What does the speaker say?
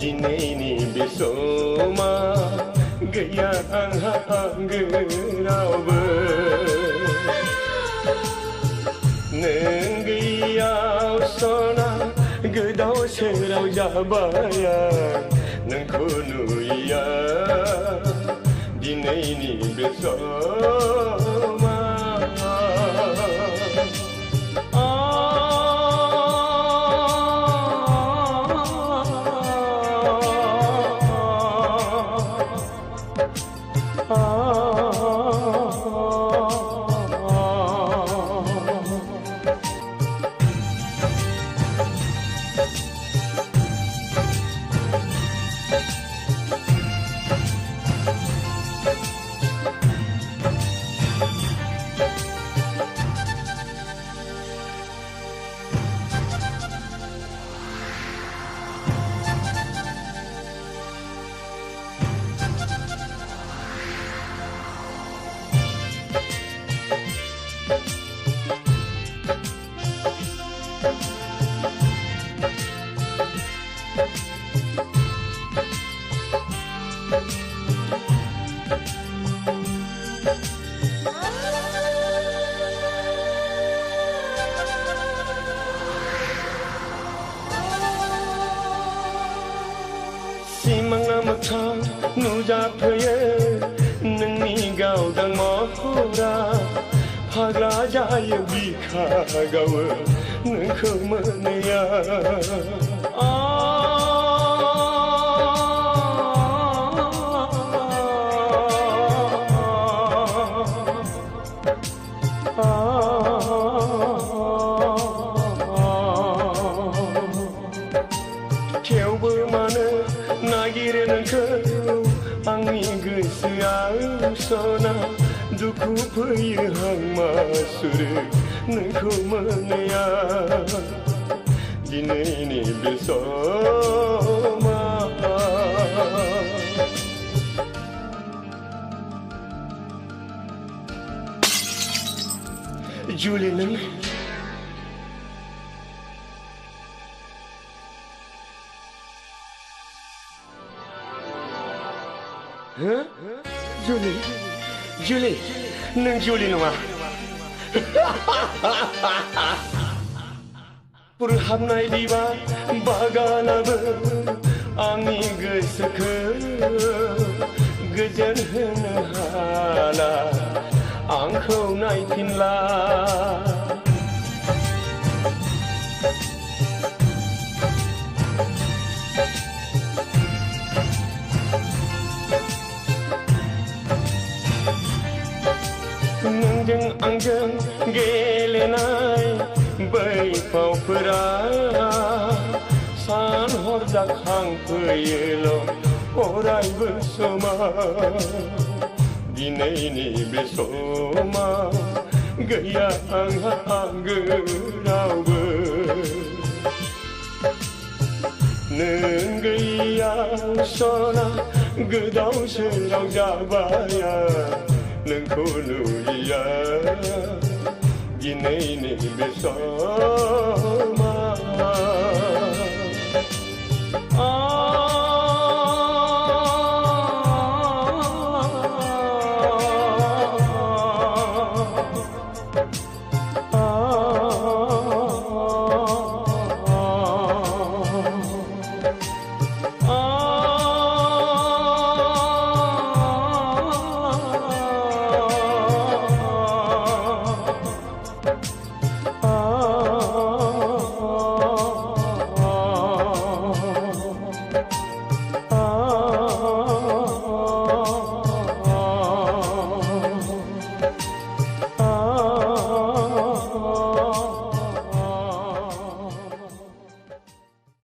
Dinai besoma gaya anggerauba Nenggiyau sona gedau serau jabayan Nengko nuya Dinai besoma Simang amatang nujapaya Nengi gaudang mahura Hagra jaya bika gawa Nengko menaya Kau bermana Nagir nengkau Angin gesang sona Duku payahang masur Nengkau menaya Dinai besoma Julian Hah? Julie, neng Julie nama. Purhamnai diba bagana ber, angi geseke, gejan hala, angkau naikin lah. Nengjeng angjeng gelenai bai pau pera san hordak hang peyelo orai bersama Dinai besoma gaya anggerau Nenggiyau sona gedau serau jabaya Nengko nuya Dinai besoma